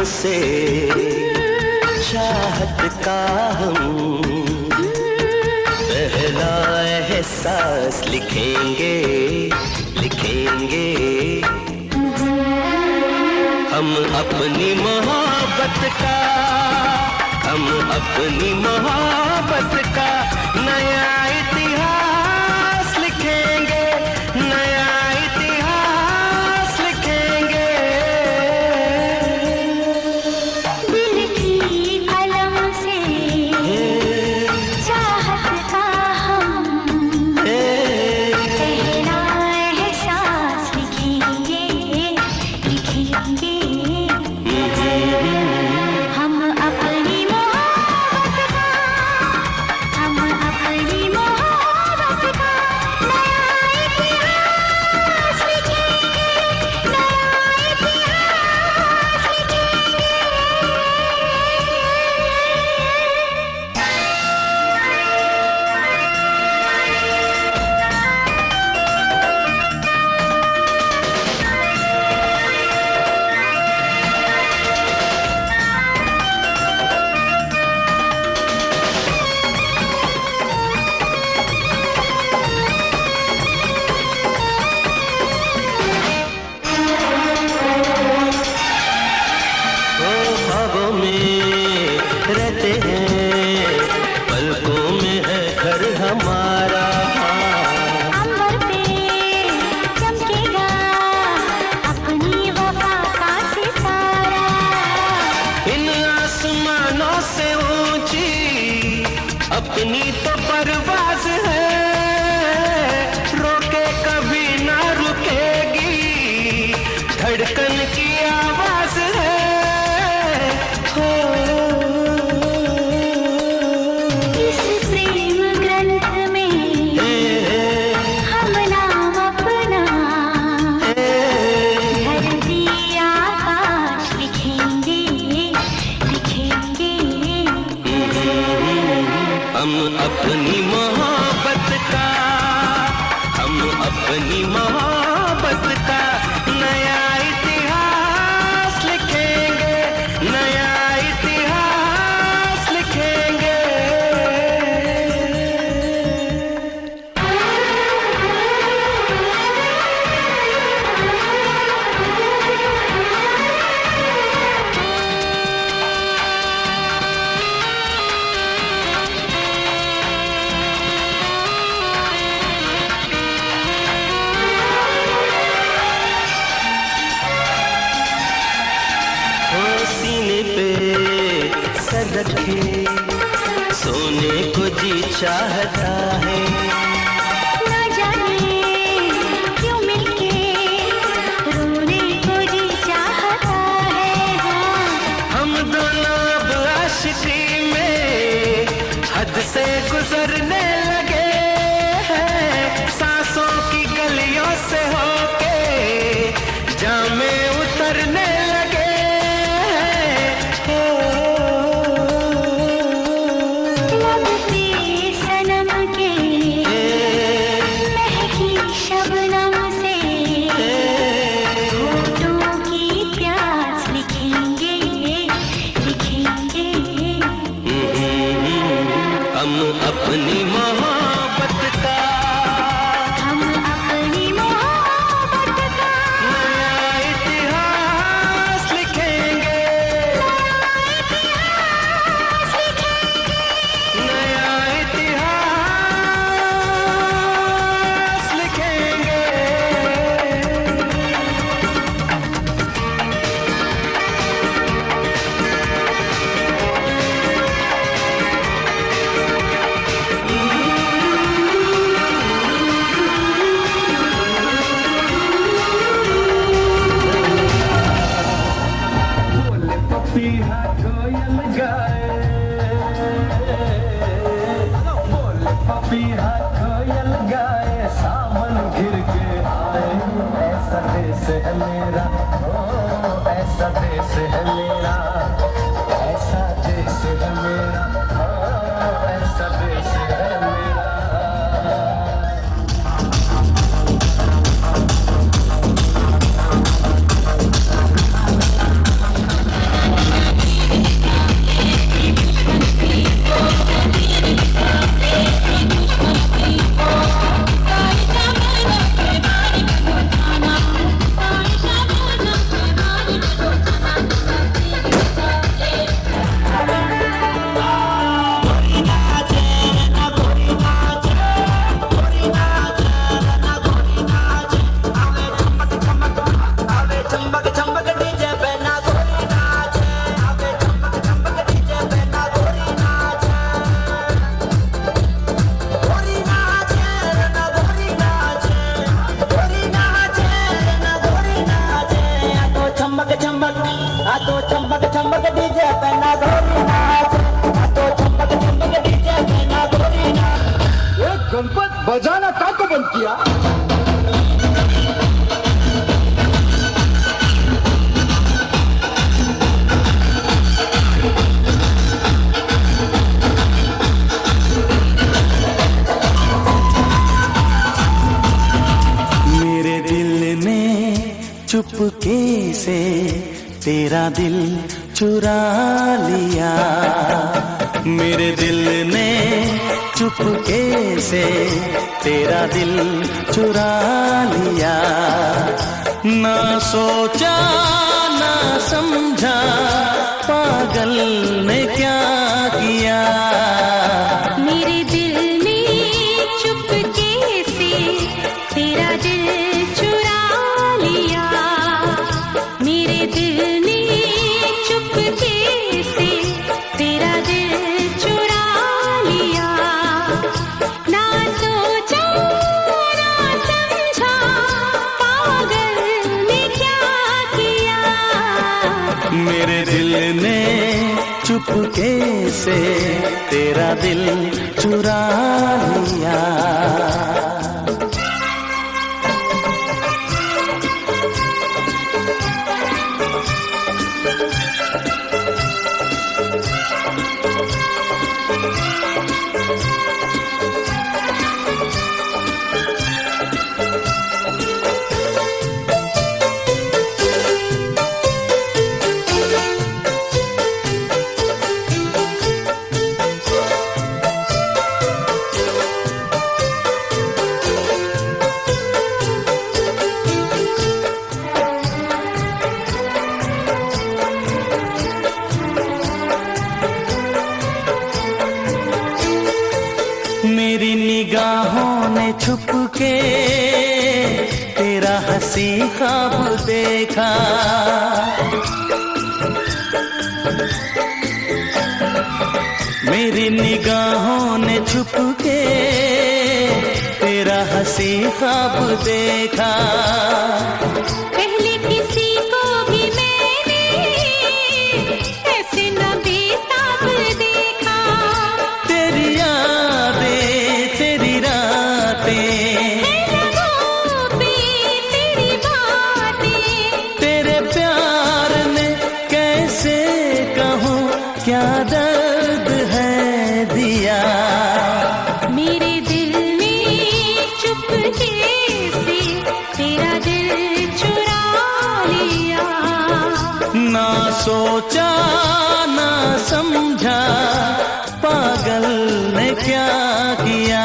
से चाहत का हम पहला एहसास लिखेंगे लिखेंगे। हम अपनी मोहब्बत का, हम अपनी मोहब्बत का नया इतिहास लिखेंगे, नया इतिहास लिखेंगे। दिल की कलम से चाहत का हम पहला एहसास लिखेंगे लिखेंगे। हम अपनी मोहब्बत का, हम अपनी मोहब्बत का नया इतिहास लिखेंगे, नया इतिहास लिखेंगे। ओ ख्वाबों में रहते हैं, पलकों में है घर हमारा। अंबर पे चमकेगा अपनी वफा का सितारा। इन आसमानों से ऊंची अपनी तो परवाज है, रोके कभी ना रुकेगी धड़कन की आवाज है। हो इस प्रेम ग्रंथ में हम नाम अपना धरती आकाश लिखेंगे लिखेंगे। हम अपनी मोहब्बत का, हम अपनी मोहब्बत का नया इतिहास लिखेंगे, नया इतिहास लिखेंगे। हो सीने पे सर रखे सोने को जी चाहता है। ना जाने क्यों मिलके रोने को जी चाहता है। हाँ हम दोनों अब आशिकी में हद से गुजरने लगे हैं, सांसों की गलियों से होके जामे उतरने लगे हैं। लब पे सनम के महकी शबनम से होठों की प्यास लिखेंगे लिखेंगे। हम अपनी मोहब्बत का, हम अपनी मोहब्बत का नया इतिहास लिखेंगे, इतिहास लिखेंगे। नया इतिहास लिखेंगे। सावन घिर के आए, ऐसा देश है मेरा, ओ ऐसा देश है मेरा, ऐसा देश है मेरा, ओ ऐसा देश है मेरा। गणपत बजाना काको बंद किया? मेरे दिल ने चुपके से तेरा दिल चुरा लिया, मेरे दिल ने चुपके से तेरा दिल चुरा लिया। ना सोचा ना समझा पागल ने क्या किया। मेरे दिल ने चुपके से तेरा दिल चुरा लिया, मेरे दिल ने चुपके से तेरा दिल चुरा लिया। ना सोचा ना समझा पागल ने क्या किया। मेरे दिल ने चुपके से तेरा दिल चुरा लिया। मेरी निगाहों ने छुप के तेरा हंसी ख्वाब देखा। मेरी निगाहों ने छुप के तेरा हंसी ख्वाब देखा। पहले किसी को भी मैंने ऐसे न बेताब देखा। तेरी यादें तेरी रातें लबों पे तेरी बातें, तेरे प्यार ने कैसे कहूँ क्या दर्द है दिया। मेरे दिल ने चुपके से तेरा दिल चुरा लिया। ना सोचा ना समझा पागल ने क्या किया।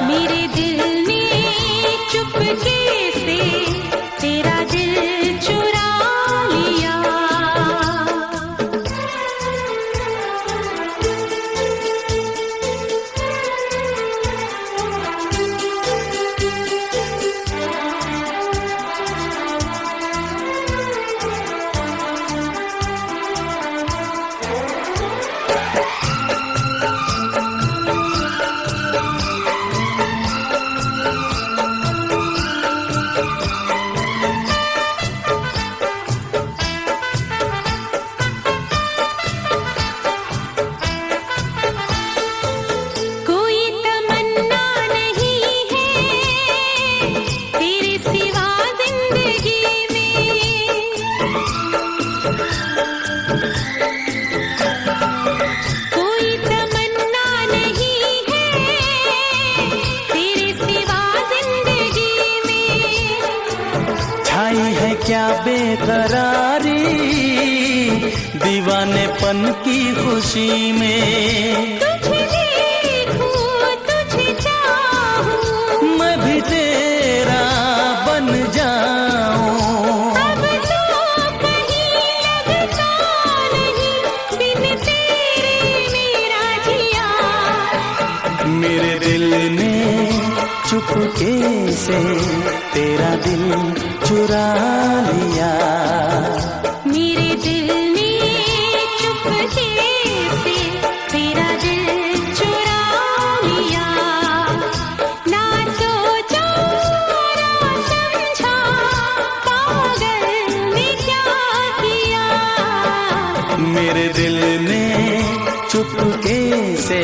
मेरे दिल ने चुपके से तेरा दिल चुरा लिया। कोई तमन्ना नहीं है तेरे सिवा जिंदगी में। कोई तमन्ना नहीं है तेरे सिवा जिंदगी में। छाई है क्या बेकरारी दीवानेपन की खुशी में। तुझे देखूं तुझे चाहूं, मैं भी तेरा बन जाऊं। अब तो कहीं लगता नहीं बिन तेरे मेरा जिया। मेरे दिल ने चुपके से तेरा दिल चुरा लिया। मेरे दिल ने चुपके से तेरा दिल चुरा लिया। ना सोचा ना समझा पागल ने क्या किया। मेरे दिल ने चुपके से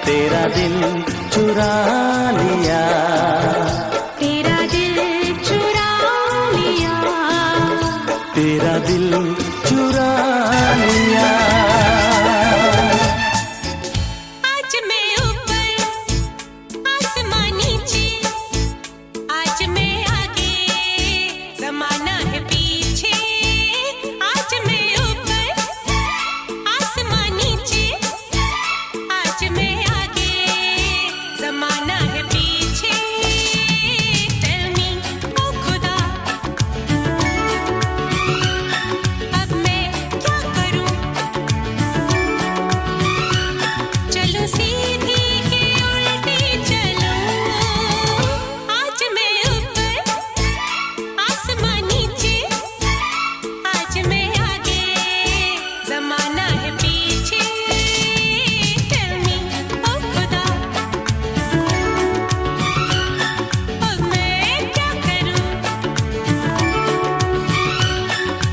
तेरा दिल चुरा लिया, तेरा दिल चुरा लिया, तेरा दिल चुरा लिया। आज मैं ऊपर आसमां नीचे, आज मैं आगे जमाना है पीछे। आज मैं ऊपर आसमां नीचे, आज मैं आगे जमाना है पीछे। Tell me, ओ खुदा, अब मैं क्या करूं? चलूं सीधी के उल्टी चलूं? आज मैं ऊपर आसमां नीचे, आज मैं आगे जमाना है पीछे। Tell me, ओ खुदा, अब मैं क्या करूं?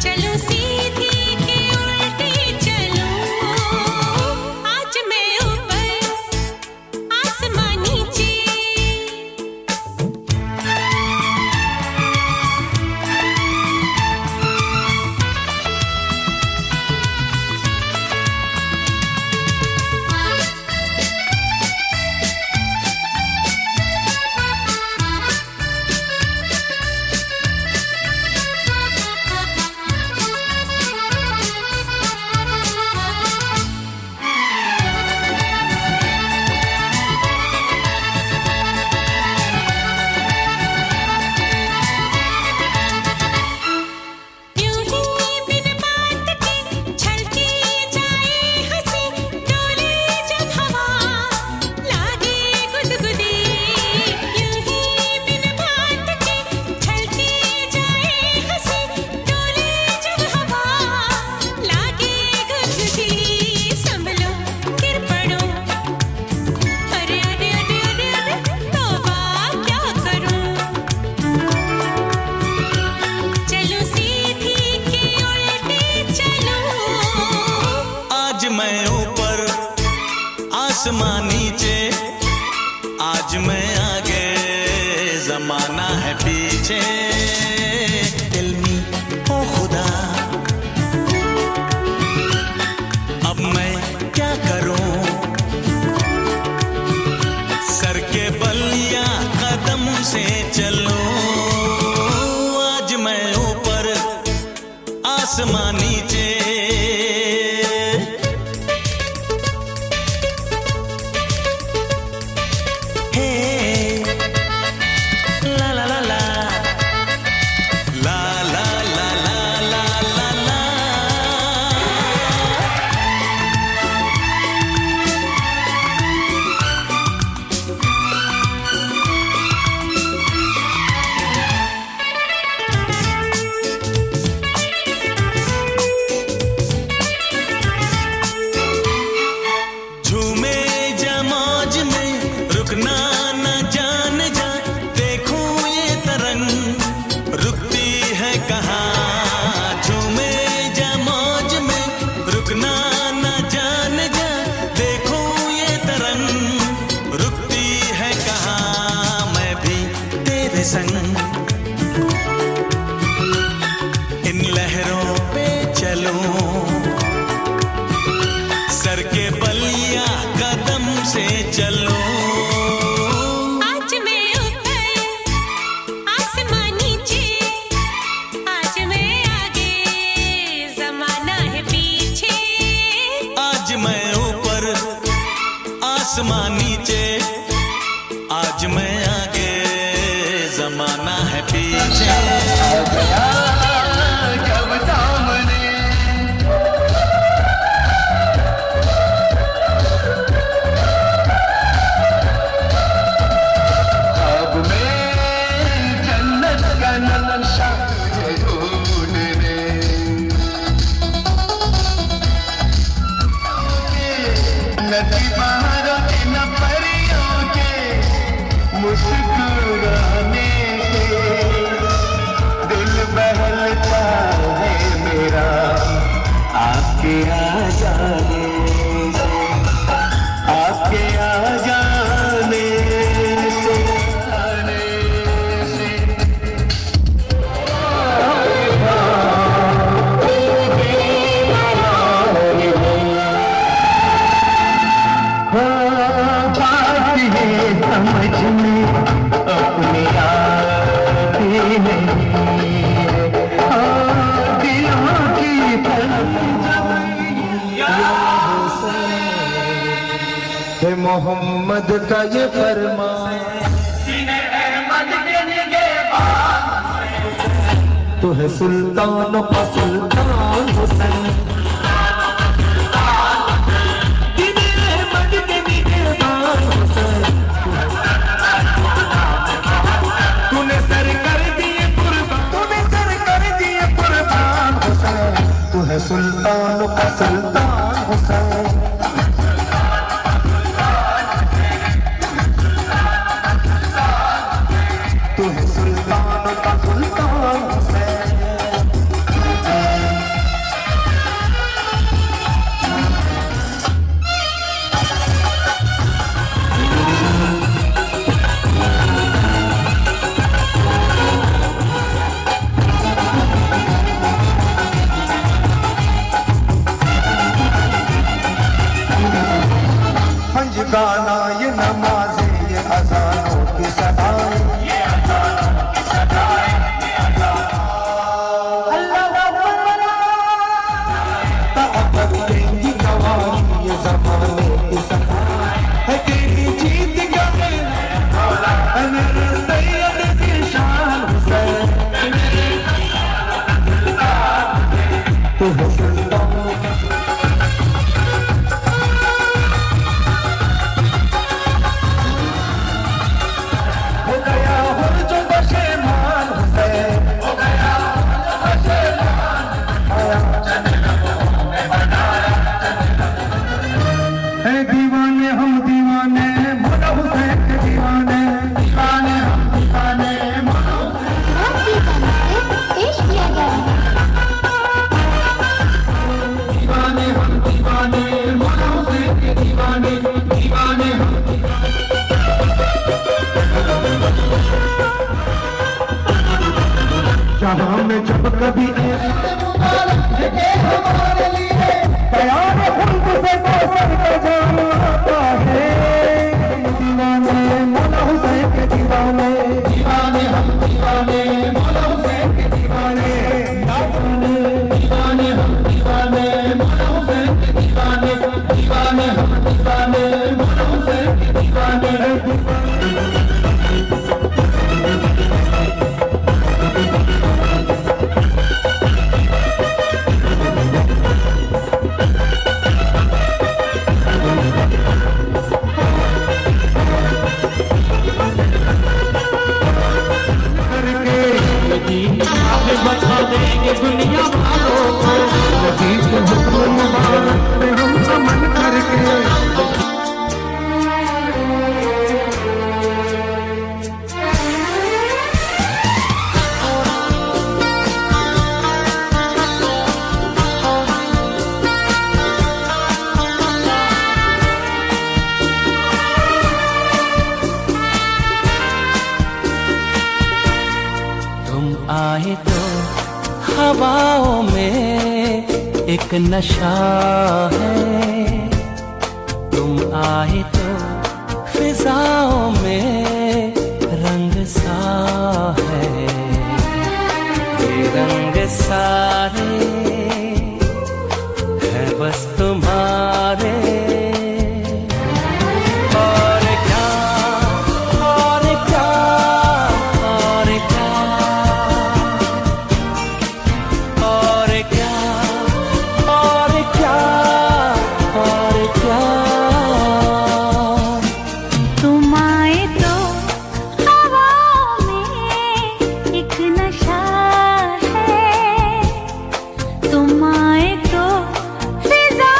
चलूं सीधी के उल्टी चलूं? आज मैं ऊपर आसमां नीचे। यूं ही बिन बात के छलके जाए हंसी, डोले जब हवा लागे गुदगुदी। यूं ही बिन बात के छलके जाए हंसी, डोले जब हवा लागे गुदगुदी। संभलो गिर पड़ो, अरे अरे अरे अरे अरे तौबा क्या करूं? चलूं सीधी के उल्टी चलूं? आज मैं ऊपर आसमां नीचे, आज मैं आगे जमाना है पीछे। Tell me, ओ खुदा, अब मैं क्या करूं? सर के बल या कदम से चलूं? आज मैं ऊपर आसमां नीचे। हे ला ला ला ला ला ला ला ला ला ला ला। झूमे जमौज में रुकना न जान जा, देखूं ये तरंग रुकती है कहाँ। झूमे जमौज में रुकना न जान जा, देखूं ये तरंग रुकती है कहाँ। मैं भी तेरे संग इन लहरों पे चलूं? सर के बल या कदम से चलूं? आज मैं ऊपर आसमां नीचे, आज मैं आगे जमाना है पीछे। आज मैं ऊपर आसमां नीचे, आज मैं आगे जमाना है पीछे। जब सामने अब मैं जन्नत का नक्शा तुझे ढूंढने, नदी पहाड़ों के न परियों के मुस्कुराने के, दिल बहलता है मेरा आपके आ जाने से, आपके है समझ में अपनी आती नहीं दिलों की है मोहम्मद का ये फरमान तू है सुल्तान का सुल्तान हुसैन तूने सर कर दिए कुर्बान हुसैन तू है सुल्तान का सुल्तान हुसैन तू है सुल्तान का सुल्तान हुसैन गाना ये नमाज़े ये अज़ानों की सदाएं अल्लाह ताक़त देंगी गवाही ये ज़माने की सदाएं है तेरी जीत गए मेरे सैयद की शान हुसैन तू है सुल्तान दीवाने हम दीवाने मौला हुसैन के दीवाने दीवाने हम दीवाने मौला पेश किया गया है। दीवाने हम दीवाने मौला हुसैन के दीवाने दीवाने हम जहाँ में जब कभी हमारे लिए प्यार खुद से कोसर का जाना आता है दीवाने मौला हुसैन के दीवाने दीवाने हम दीवाने मौला हुसैन के दीवाने दीवाने हम दीवाने मौला हुसैन के दीवाने दीवाने हम दीवाने मौला हुसैन के दीवाने बता देंगे दुनिया वालों को नबी के हुक्म मुबारक पे हम अमल करके तुम आए तो हवाओं में एक नशा है तुम आए तो फिजाओं में रंग सा है ये रंग सारे है बस तुम्हारे और क्या और क्या और क्या और क्या और क्या और क्या तुम आए तो हवाओं में एक नशा है तुम आए तो फिजा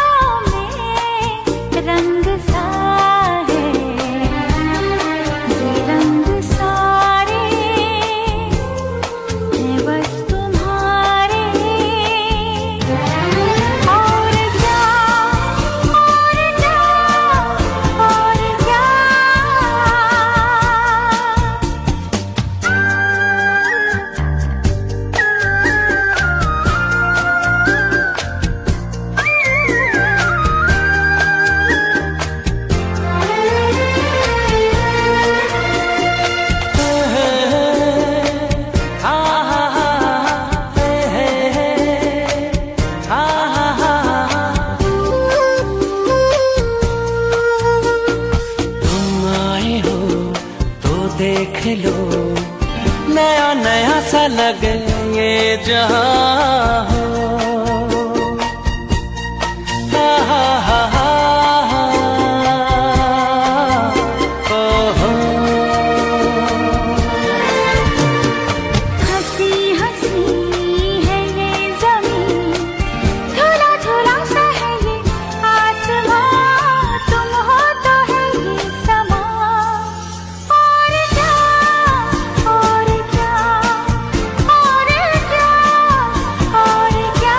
देख लो, नया नया सा लगे ये जहां हो। हा हा हा हा हंसी हंसी है ये ज़मीं, झूला झूला सा है ये आसमां, तुम हो तो है ये समा। और क्या और क्या और क्या और क्या।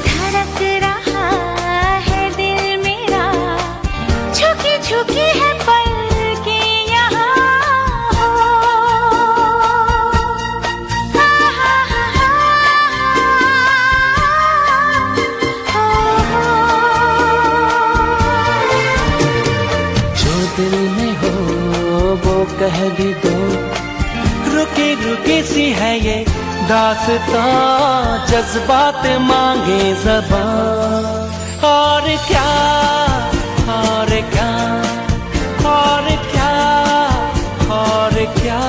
धड़क रहा है दिल मेरा, झुकी झुकी है पलकें यहाँ हो। हा हा हा हा जो दिल में हो वो कह भी दो, रुकी रुकी सी है ये दास्तां, जज्बात मांगे ज़बान। और क्या और क्या और क्या और क्या।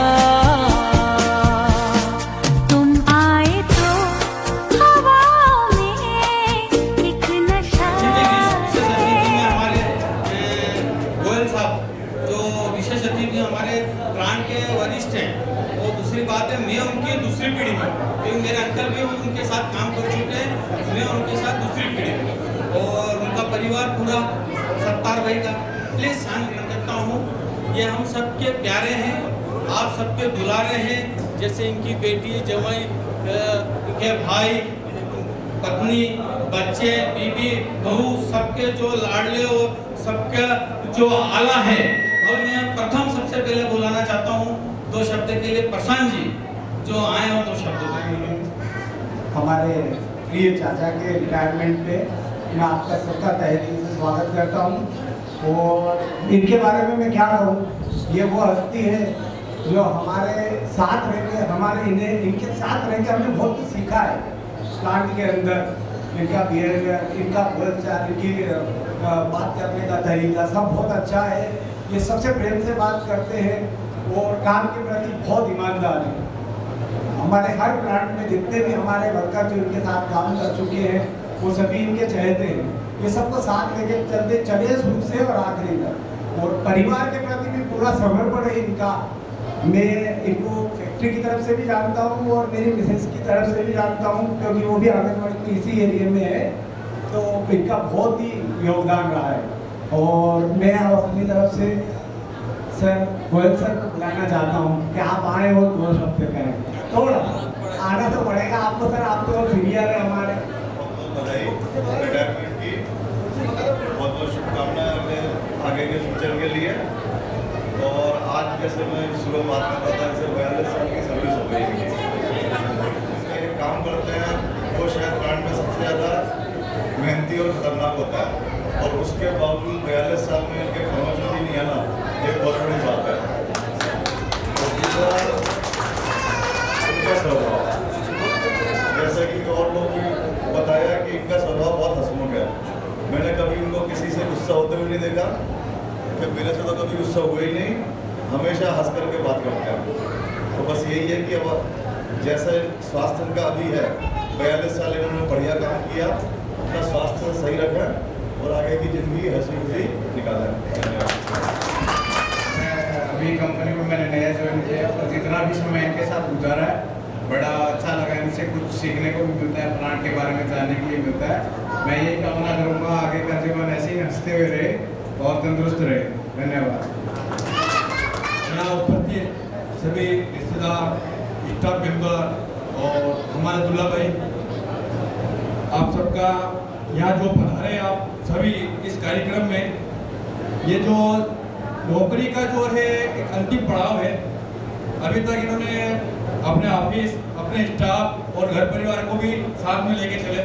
तुम आए तो हवाओं में एक नशा विशेष अतिथि में है। हमारे गोयल साहब जो विशेष अतिथि हमारे प्राण के वरिष्ठ हैं। वो दूसरी बात है, मैं उनकी दूसरी पीढ़ी में, क्योंकि मेरे अंकल भी उनके साथ काम कर चुके हैं, मैं उनके साथ दूसरी पीढ़ी में, और उनका परिवार पूरा सत्तार भाई का। इसलिए ध्यान रखता हूँ ये हम सबके प्यारे हैं, आप सबके दुलारे हैं। जैसे इनकी बेटी, जवाई, इनके भाई, पत्नी, बच्चे, बीबी, बहू, सबके जो लाडले और सबका जो आला है। और मैं प्रथम सबसे पहले बुलाना चाहता हूँ दो शब्द के लिए प्रशांत जी जो आए हो, दो शब्द बोलेंगे। हमारे प्रिय चाचा के रिटायरमेंट पे मैं आपका सबका तहे दिल से स्वागत करता हूँ। और इनके बारे में मैं क्या कहूँ, ये वो हस्ती है जो हमारे साथ रह के इनके साथ रह के हमने बहुत कुछ सीखा है प्लांट के अंदर। इनका बिहेवियर, इनका बोलचाल, इनकी बात करने का तरीका सब बहुत अच्छा है। ये सबसे प्रेम से बात करते हैं और काम के प्रति बहुत ईमानदार है। हमारे हर प्लांट में जितने भी हमारे वर्कर जो इनके साथ काम कर चुके हैं वो सभी इनके चहेते हैं। ये सबको साथ लेके चलते चले शुरू से और आखिरी तक। और परिवार के प्रति भी पूरा समर्पण है इनका। मैं इनको फैक्ट्री की तरफ से भी जानता हूँ और मेरी मिसेस की तरफ से भी जानता हूँ, क्योंकि वो भी आंगनबाड़ी के इसी एरिया में है। तो इनका बहुत ही योगदान रहा है। और मैं अपनी तरफ से सर गोयल सर को बुलाना चाहता हूँ कि आप आए और दो शब्द करें। थोड़ा आना तो पड़ेगा आपको सर, आप तो सीनियर है हमारे। बधाई रिटायरमेंट की, बहुत बहुत शुभकामनाएं आगे के फ्यूचर के लिए। और आज जैसे मैं सुबह बात कर रहा था, जैसे 42 साल की सर्विस हो गई। ये काम करते हैं वो शायद प्लांट में सबसे ज़्यादा मेहनती और खतरनाक होता है, और उसके बावजूद 42 साल में इनके प्रमोशन भी नहीं आना, ये बहुत बड़ी बात है। और दूसरा इनका स्वभाव, जैसा कि और लोग भी बताया कि इनका स्वभाव बहुत हंसमुख है। मैंने कभी इनको किसी से गुस्सा होते हुए नहीं देखा, कि मेरे से तो कभी गुस्सा हुआ ही नहीं, हमेशा हंस करके बात करते हैं। तो बस यही है कि अब जैसे स्वास्थ्य इनका अभी है, 42 साल इन्होंने बढ़िया काम किया, अपना स्वास्थ्य सही रखें और आगे की ज़िंदगी हंसी खुशी निकालें। अभी कंपनी में मैंने नया ज्वाइन किया और जितना भी समय इनके साथ गुजारा है बड़ा अच्छा लगा। इनसे कुछ सीखने को भी मिलता है, प्लांट के बारे में जानने के लिए मिलता है। मैं ये कामना करूँगा आगे का जीवन ऐसे ही हंसते हुए रहे और तंदुरुस्त रहे। धन्यवाद। मेरा उपस्थित सभी रिश्तेदार, स्टाफ मेंबर और हमारे दुल्ला भाई, आप सबका यहाँ जो पधारे आप सभी इस कार्यक्रम में, ये जो नौकरी का जो है एक अंतिम पड़ाव है। अभी तक इन्होंने अपने ऑफिस, अपने स्टाफ और घर परिवार को भी साथ में लेके चले।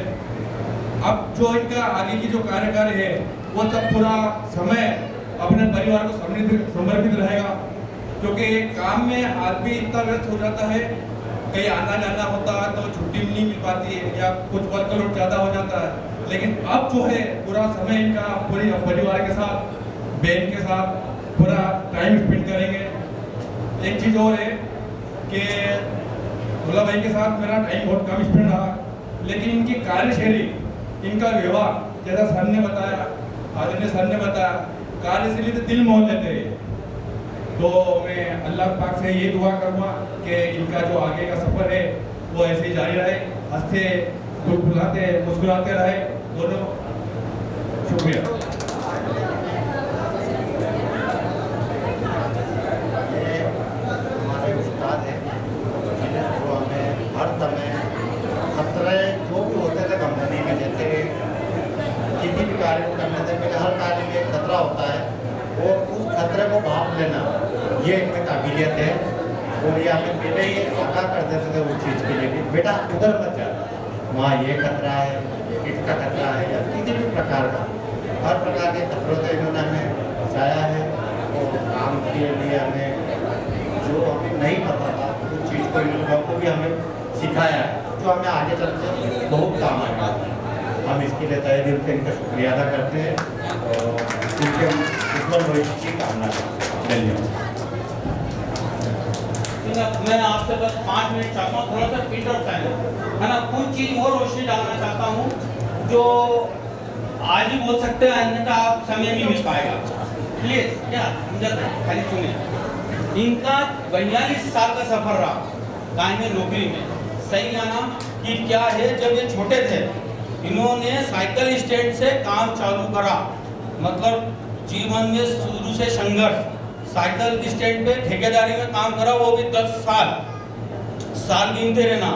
अब जो इनका आगे की जो कार्यकाल है वो सब पूरा समय अपने परिवार को समर्पित रहेगा, क्योंकि काम में आदमी इतना व्यस्त हो जाता है, कहीं आना जाना होता है तो छुट्टी नहीं मिल पाती है या कुछ वर्कलोड ज़्यादा हो जाता है। लेकिन अब जो है पूरा समय इनका पूरी परिवार के साथ, बहन के साथ पूरा टाइम स्पेंड करेंगे। एक चीज़ और है कि भोला भाई के साथ मेरा टाइम बहुत कम स्पेंड रहा, लेकिन इनकी कार्यशैली, इनका व्यवहार, जैसा सर ने बताया, आदरणीय सर ने बताया, कार्यशैली तो दिल मोह लेते हैं। तो मैं अल्लाह पाक से ये दुआ करूँगा कि इनका जो आगे का सफ़र है वो ऐसे ही जारी रहे, हंसते फुलाते मुस्कुराते रहे दोनों। शुक्रिया। हमारे उस्ताद हैं जो हमें हर समय खतरे जो भी होते थे कंपनी में, जैसे किसी भी कार्य को करने से पहले हर कार्य में एक खतरा होता है और उस खतरे को भाप लेना, ये इनमें काबिलियत है। और ये हमें पहले ही आगाह कर देते थे उस चीज़ के लिए कि बेटा उधर मत जा, वहाँ ये खतरा है, इसका खतरा है, या किसी भी प्रकार का, हर प्रकार के खतरों से इन्होंने हमें बचाया है। और काम के लिए हमें जो हमें नहीं पता था उस चीज़ को इन लोगों को भी हमें सिखाया है, जो हमें आगे चलकर बहुत काम आएगा। हम इसके लिए तहे दिल से इनका शुक्रिया अदा करते हैं और इनके उज्जवल भविष्य की कामना करते हैं। धन्यवाद। मैं आपसे बस 5 मिनट चाहता हूँ, थोड़ा सा पीटर साइलेंस है ना, कुछ चीज़ और रोशनी डालना चाहता हूँ जो आज ही बोल सकते हैं, अन्यथा आप समय नहीं मिल पाएगा। प्लीज क्या मुझे खाली सुनिए। इनका 42 साल का सफर रहा कायमी नौकरी में। सही गाना कि क्या है, जब ये छोटे थे इन्होंने साइकिल स्टैंड से काम चालू करा, मतलब जीवन में शुरू से संघर्ष। साइकिल स्टैंड पे ठेकेदारी में काम करा, वो भी 10 साल गिनते रहना।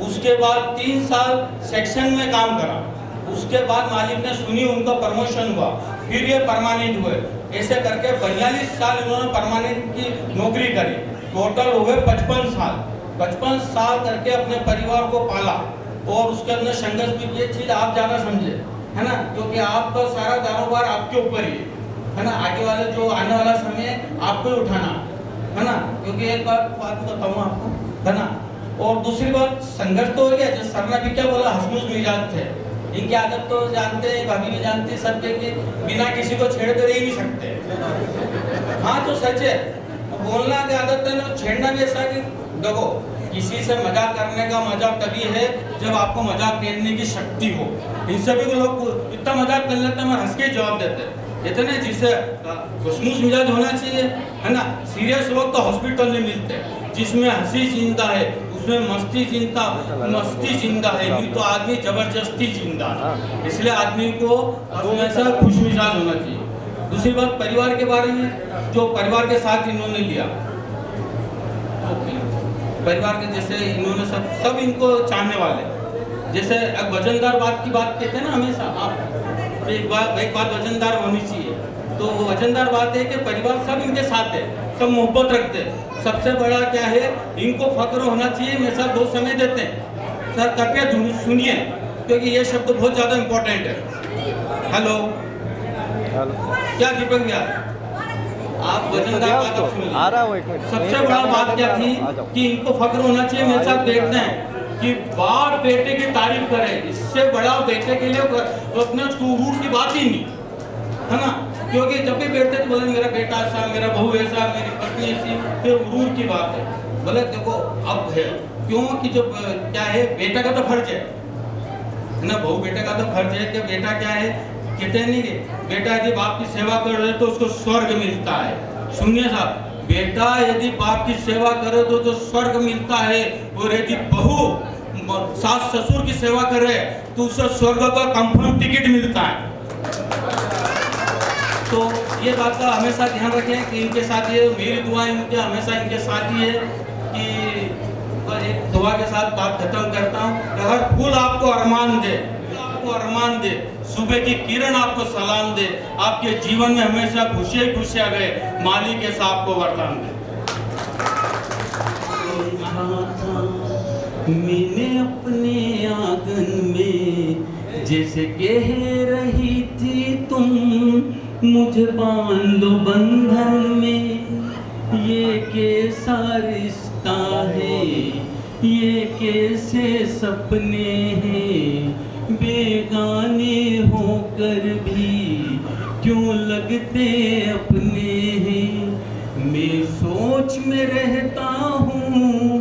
उसके बाद 3 साल सेक्शन में काम करा, उसके बाद मालिक ने सुनी, उनका प्रमोशन हुआ, फिर ये परमानेंट हुए। ऐसे करके 42 साल इन्होंने परमानेंट की नौकरी करी। टोटल हो गए 55 साल। 55 साल करके अपने परिवार को पाला और उसके अंदर संघर्ष भी। ये चीज़ आप ज़्यादा समझे, है ना, क्योंकि आपका सारा कारोबार आपके ऊपर ही है ना। आगे वाले जो आने वाला समय आपको ही उठाना है ना, क्योंकि एक बात बताऊँ आपको, है ना। और दूसरी बात, संघर्ष तो हो गया, जैसे सर ने भी क्या बोला, हंसमुख मिजाज थे। इनकी आदत तो जानते हैं, भाभी भी जानती है सबके, कि बिना किसी को छेड़ कर ही नहीं सकते। हाँ तो सच है, बोलना की आदत है ना, छेड़ना भी ऐसा कि देखो, किसी से मजाक करने का मजा तभी है जब आपको मजाक करने की शक्ति हो। इन सभी को लोग इतना मजाक कर लेते हैं और हंस के जवाब देते हैं, इतने जिससे हंसमुख मिजाज होना चाहिए, है ना। सीरियस लोग तो हॉस्पिटल में मिलते हैं, जिसमें हंसी जिंदा है उसमें मस्ती जिंदा है, नहीं तो आदमी जबरदस्ती जिंदा है। इसलिए आदमी को हमेशा खुश मिजाज होना चाहिए। दूसरी बात, परिवार के बारे में, जो परिवार के साथ इन्होंने लिया, परिवार के जैसे इन्होंने सब इनको चाहने वाले, जैसे वजनदार बात की बात कहते हैं ना हमेशा, आप एक बात वजनदार होनी चाहिए। तो वो वजनदार बात है कि परिवार सब इनके साथ है, सब मोहब्बत रखते हैं। सबसे बड़ा क्या है, इनको फक्र होना चाहिए। मेरे साथ बहुत समय देते हैं, सर कृपया सुनिए, क्योंकि ये शब्द बहुत ज़्यादा इम्पोर्टेंट है। हेलो क्या दीपक भैया, आप वजनदार बात सुनिए। सबसे बड़ा बात क्या थी कि इनको फक्र होना चाहिए, मेरे साथ बैठते हैं कि बाप बेटे की तारीफ करे, इससे बड़ा बेटे के लिए अपने गुरूर की बात ही नहीं, है ना। क्योंकि जब भी बैठते तो बोले मेरा बेटा ऐसा, मेरा बहू ऐसा, मेरी पत्नी ऐसी, फिर गुरूर की बात है। बोले देखो अब है, क्योंकि जो क्या है, बेटा का तो फर्ज है ना, बहू बेटे का तो फर्ज है कि बेटा क्या है, कहते नहीं कि बेटा यदि बाप की सेवा कर रहे तो उसको स्वर्ग मिलता है। सुनिए साहब, बेटा यदि बाप की सेवा करे तो स्वर्ग मिलता है, और यदि बहू सास ससुर की सेवा करे तो उसे स्वर्ग का कंफर्म टिकट मिलता है। तो ये बात का हमेशा ध्यान रखें कि इनके साथ ये मेरी दुआ इनके हमेशा इनके साथ ही है कि एक दुआ के साथ बात खत्म करता हूँ कि हर फूल आपको अरमान दे, आपको अरमान दे, सुबह की किरण आपको सलाम दे, आपके जीवन में हमेशा खुशियां खुशियां गए, मालिक ऐसा आपको वरदान दे। मैंने अपने आंगन में जैसे कह रही थी तुम, मुझे बांधो बंधन में, ये कैसा रिश्ता है, ये कैसे सपने हैं, बेगाने होकर भी क्यों लगते अपने हैं। मैं सोच में रहता हूँ,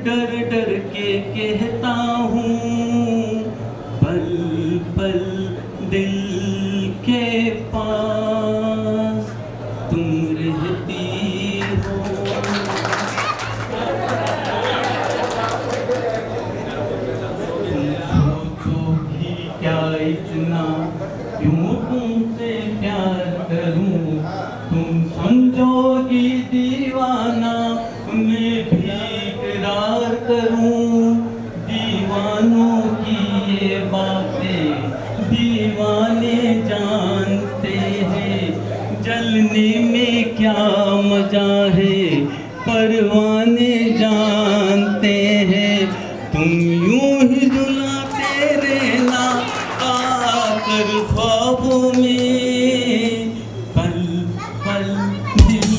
डर डर के कहता हूँ, पल पल दिल के पास तुम रहती हो। क्या इतना क्यों तुमसे प्यार करूं, तुम समझोगी दीवाना मैं भी इकरार करूं। दीवानों की ये बातें दीवाने जानते हैं, जलने में क्या मजा है परवाने जानते हैं। तुम यूं ही रुलाते रहना आकर ख्वाबों में, पल पल दिल।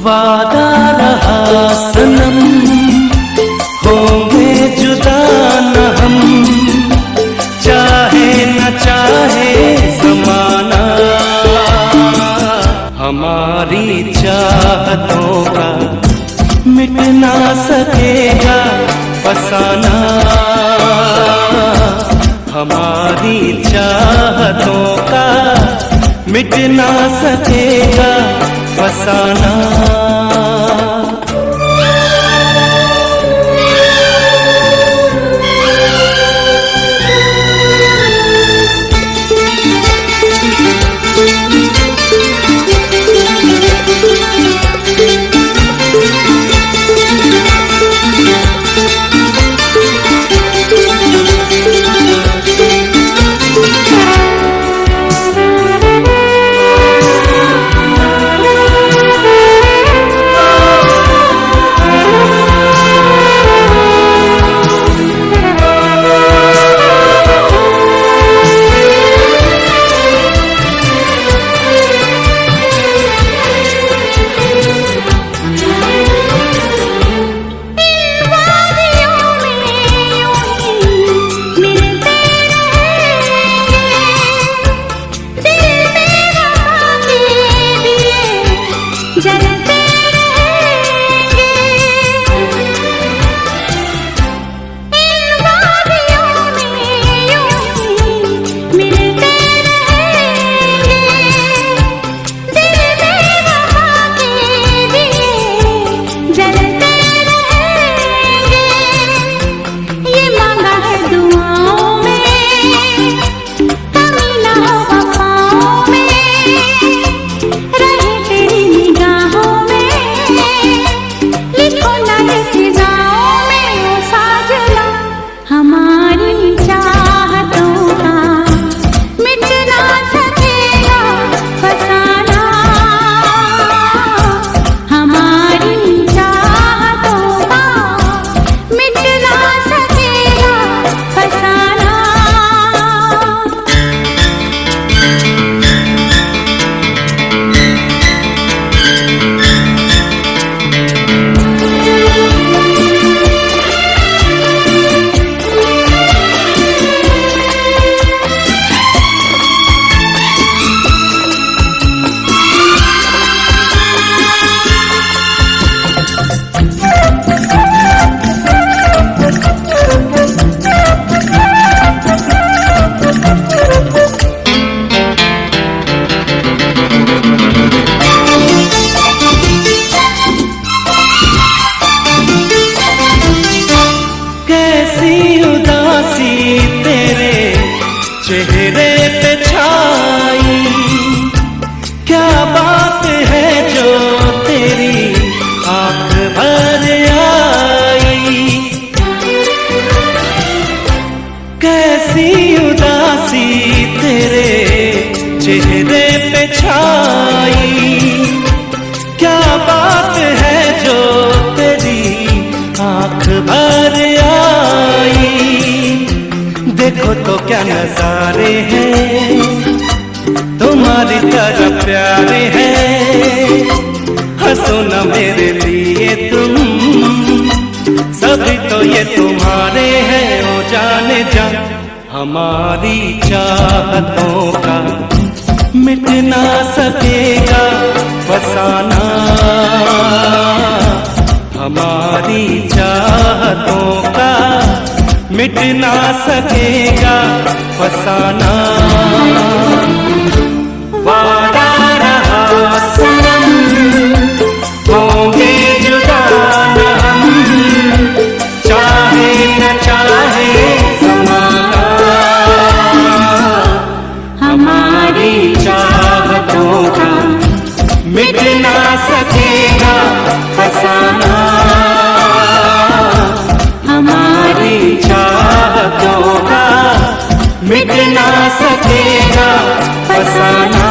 वादा रहा सनम, होंगे जुदा न हम, चाहे न चाहे ज़माना। हमारी चाहतों का मिट ना सकेगा फसाना, हमारी चाहतों का मिट ना सकेगा फसाना। रहे तेरी निगाहों बात है जो तेरी आंख भर आई। देखो तो क्या नजारे हैं, तुम्हारी तरह प्यारे हैं। हंसो न मेरे लिए तुम, सभी तो ये तुम्हारे हैं। ओ जाने जा हमारी चाहतों का मिट ना सकेगा फसाना। हमारी चाहतों का मिट ना सकेगा फसाना। वादा रहा सनम, होंगे जुदा न हम, चाहे न चाहे ज़माना। हमारी चाहतों का मिट ना सकेगा फसाना। हमारी चाहतों का मिट ना सकेगा फसाना।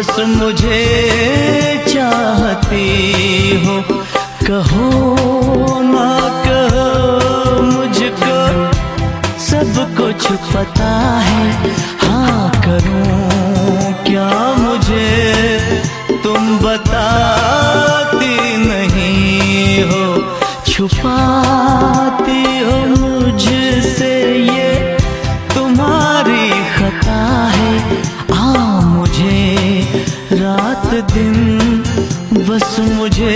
बस मुझे चाहती हो। कहो ना कहो मुझको सब कुछ पता है। हाँ करूं क्या मुझे तुम बताती नहीं हो। छुपाती हो मुझसे ये तुम्हारी खता है। मुझे रात दिन बस मुझे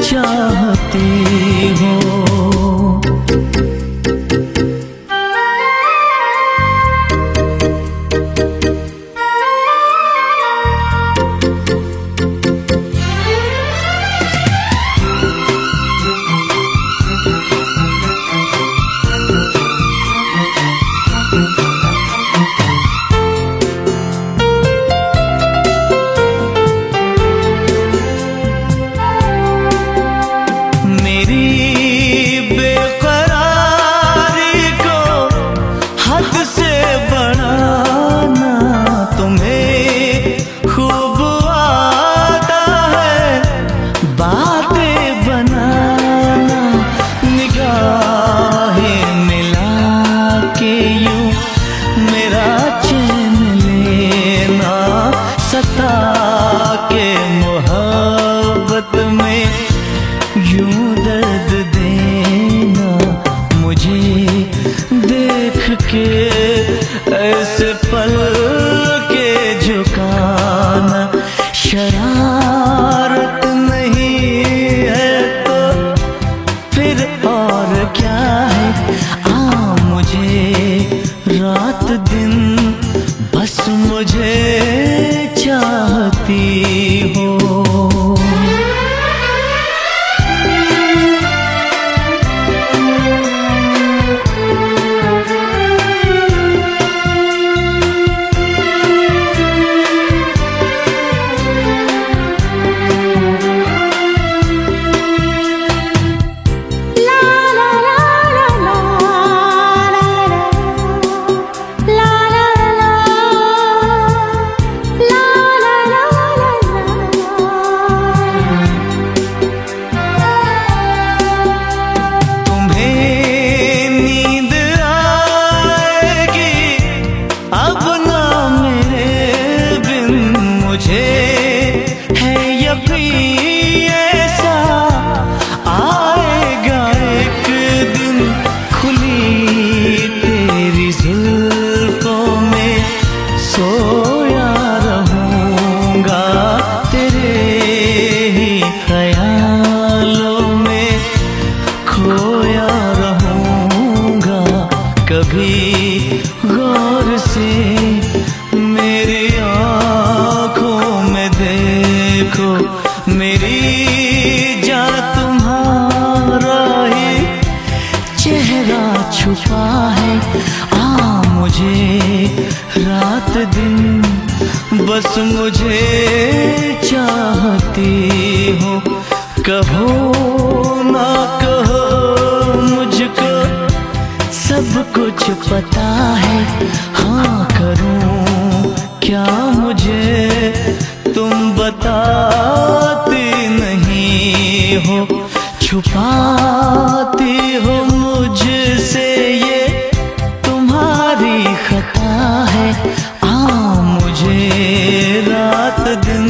चाहती हो। ऐसे पल के झुकाना शरारत नहीं है तो फिर और क्या है। मुझे रात दिन बस मुझे चाहती हो। कभी गौर से मेरी आँखों में देखो, मेरी जान तुम्हारा ही चेहरा छुपा है। मुझे रात दिन बस मुझे चाहती हो। कहो ना कहो मुझको सब कुछ पता है। करूं क्या मुझे तुम बताती नहीं हो। छुपाती हो मुझसे ये तुम्हारी खता है। मुझे रात दिन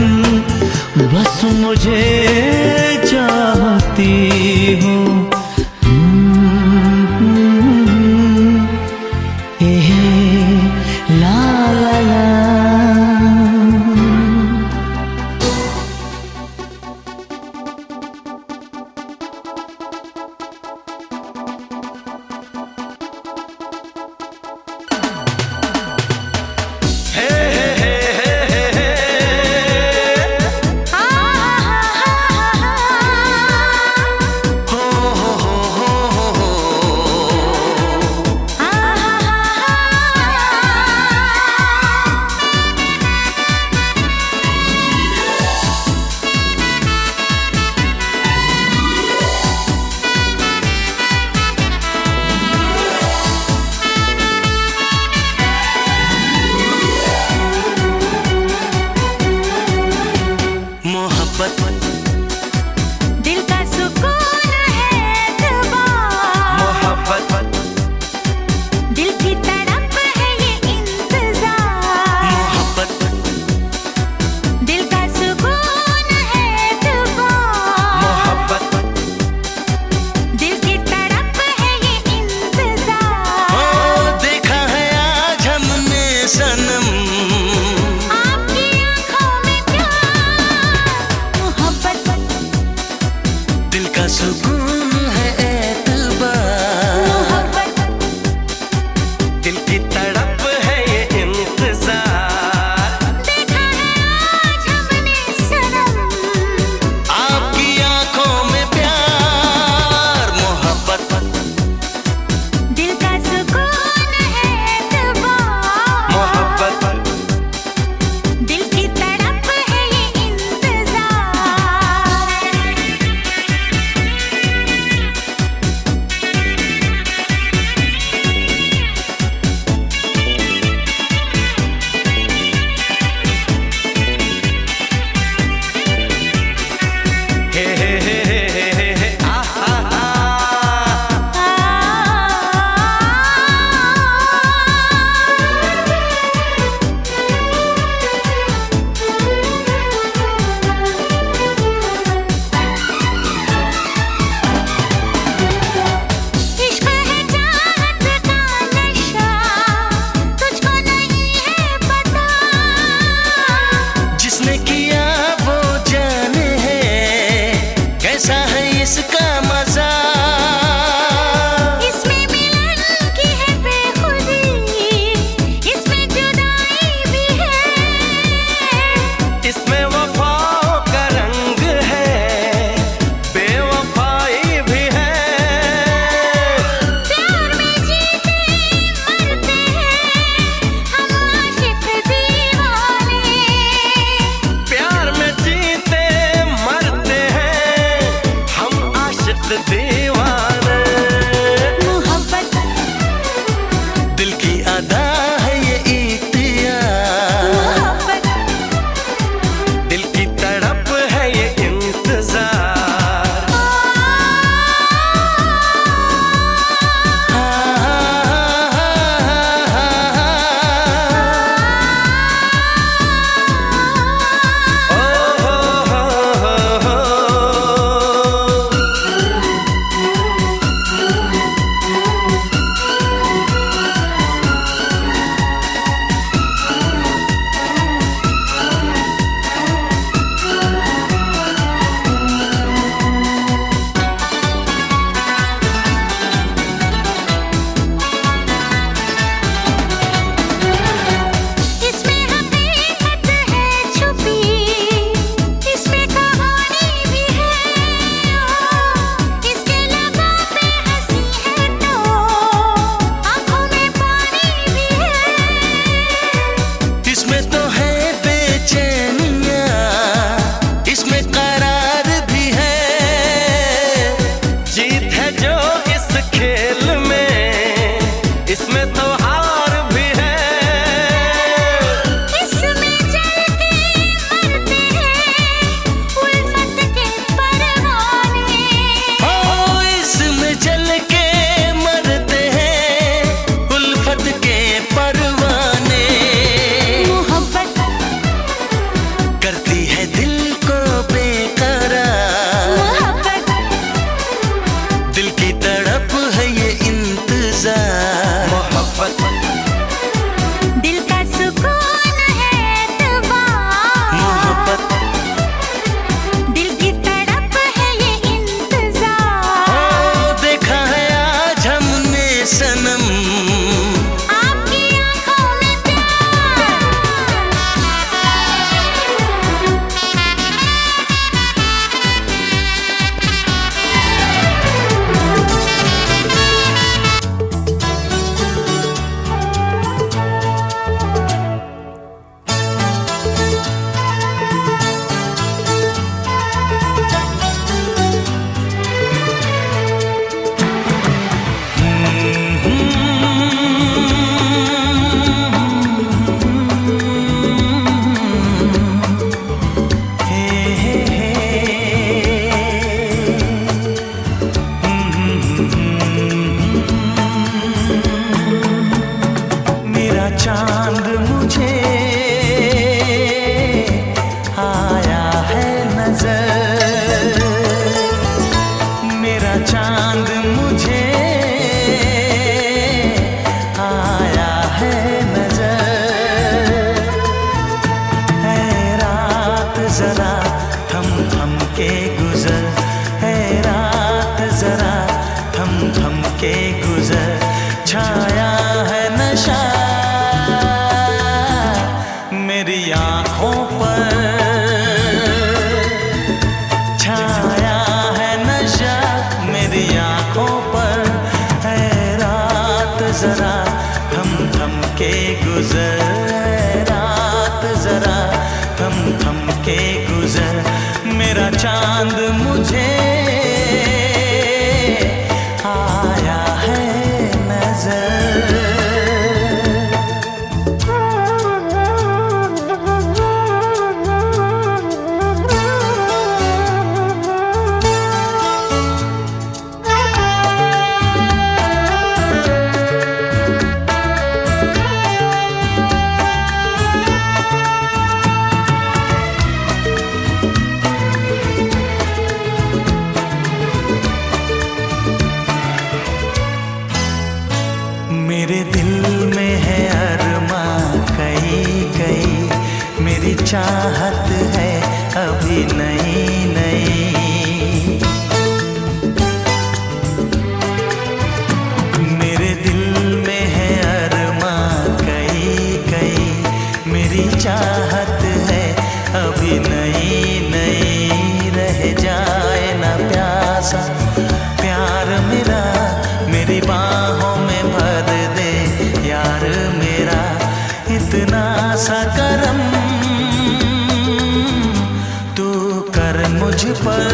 बस मुझे चाहती हो। ला ला ला हो सुकून है एतबार, मोहब्बत दिल की तड़प है ये इंतजार, मोहब्बत दिल का सुकून है एतबार, मोहब्बत दिल की तड़प है ये इंतजार। ओ देखा है आज हमने सनम, आपकी आँखों में प्यार, मोहब्बत दिल का सुकून है एतबार, मोहब्बत दिल की तड़प है ये इंतजार। देखा है आज हमने सनम, आपकी आंखों में प्यार, मोहब्बत दिल का सुकून है एतबार, मोहब्बत दिल की तड़प है ये इंतजार। हे हे हे हे हे हे आहा इश्क है चाहत का नशा, तुझको नहीं है पता, जिसने किया वो जाने है कैसा है इसका मजा। इसमें मिलन की है बेखुदी, इसमें जुदाई भी है, इसमें वफाओं का रंग है, बेवफाई भी है। प्यार में जीते मरते हैं हम आशिक दीवाने, प्यार में जीते मरते हैं हम आशिक दीवाने। मोहब्बत दिल की अदा है ये इख्तियार, मोहब्बत दिल की तड़प है ये इंतजार। ओ हो हो हो हो। चांद मुझे आया है नजर। मेरे दिल में है अरमा कई कई, मेरी चाहत है अभी नई नई। मेरे दिल में है अरमा कई कई, मेरी चाहत है अभी नई नई। रह जाए ना प्यासा प्यार मेरा, मेरी बाहों में भर दे यार मेरा। इतना सा करम तू कर मुझ पर,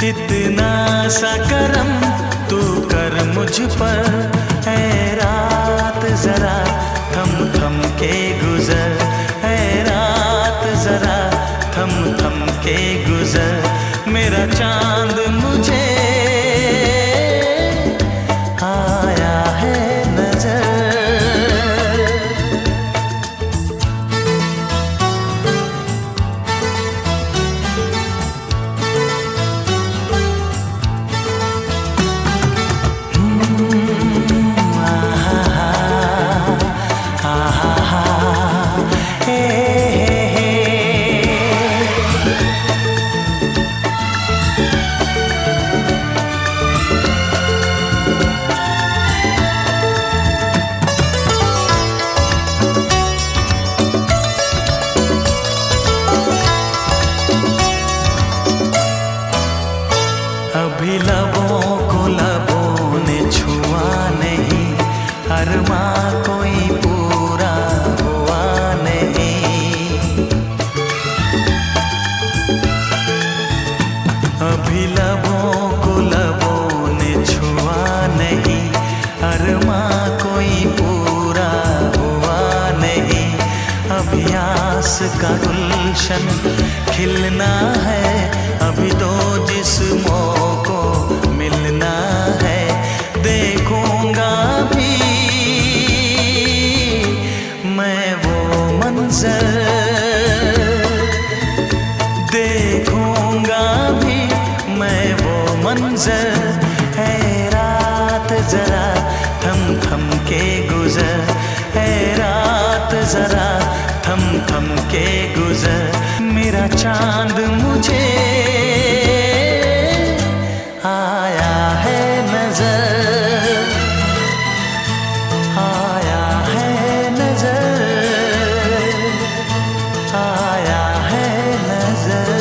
इतना सा करम तू कर मुझ पर। ऐ रात जरा थम थम के गुजर, ऐ रात जरा थम थम के गुजर। मेरा चांद मुझे आया है नजर। अभी लबों को लबों ने छुआ नहीं, अरमा कोई पूरा हुआ नहीं। अभी लबों को लबों ने छुआ नहीं, अरमा कोई पूरा हुआ नहीं। अभी आस का गुलशन खिलना है, अभी दो जिस्मों को मिलना है। देखूंगा भी मैं वो मंजर, देखूंगा भी मैं वो मंजर। है रात जरा थम थम के गुजर, है रात जरा थम थम के गुजर। मेरा चांद मुझे आया है नजर, आया है नजर, आया है नजर।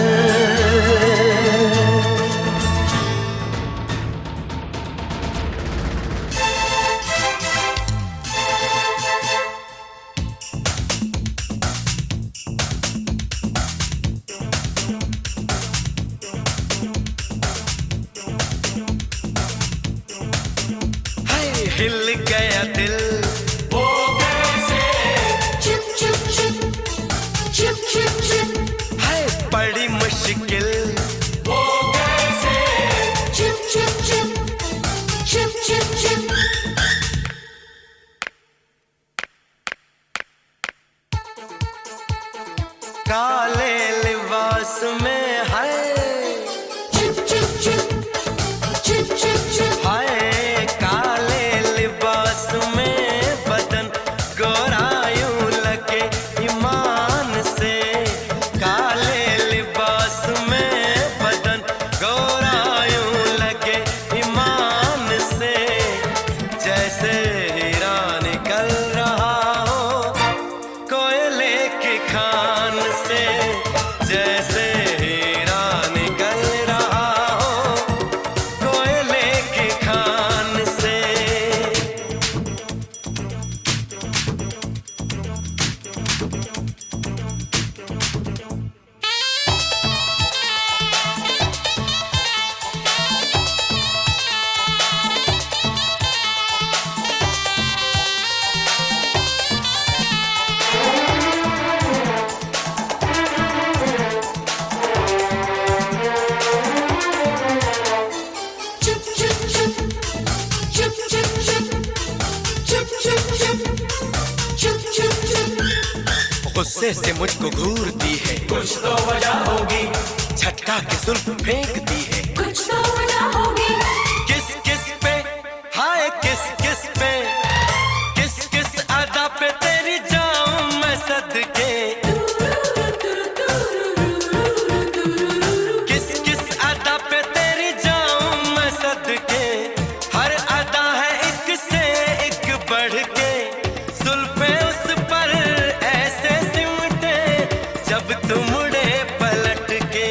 हिल गया दिल वो कैसे, चुप चुप चुप चुप चुप चुप है बड़ी मुश्किल वो कैसे, चुप चुप चुप चुप चुप चुप। काले लिबास में है चुप चुप चुप चुप चुप चुप हाय, काले लिबास में बदन गोरायूं लगे ईमान से। काले लिबास में बदन गोरायूं लगे ईमान से। जैसे हीरा निकल रहा हो कोयले की खान से, जैसे हीरा गुस्से से मुझको घूरती है, कुछ तो वजह होगी। झटका के जुल्फ फेंकती है, कुछ तो वजह होगी। किस किस पे, हाय किस किस पे, किस किस अदा पे तेरी जाऊं मैं सदके। किस किस अदा पे तेरी जाऊं मैं सदके। हर अदा है एक से एक बढ़ के, जुल्फे उस पर ऐसे सिमटे जब तुम मुड़े पलट के।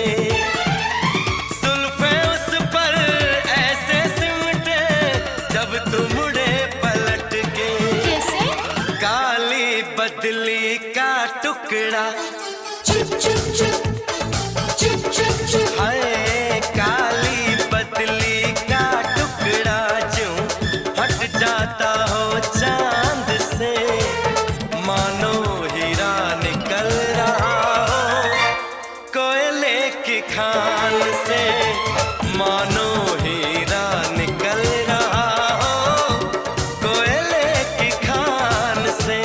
जुल्फे उस पर ऐसे सिमटे जब तुम मुड़े पलट के। कैसे? काली बदली का टुकड़ा, चुप चुप चुप चुप चुप चुप। हाय काली बदली का टुकड़ा जो हट जाता हो चांद से, मानो हीरा निकल रहा हो कोयले की खान से। मानो हीरा निकल रहा हो कोयले की खान से।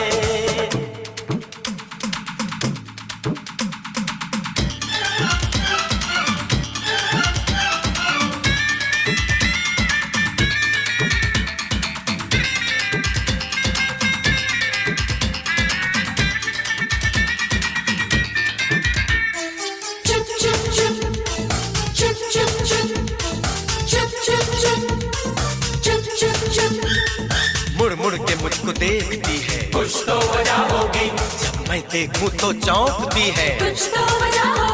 चुप चुप चुप चुप चुप चुप चुप चुप चुप चुप चुप। मुड़ मुड़ के मुझको देखती है, कुछ तो वजह होगी। जब मैं देखूं तो चौंकती है, कुछ तो वजह होगी।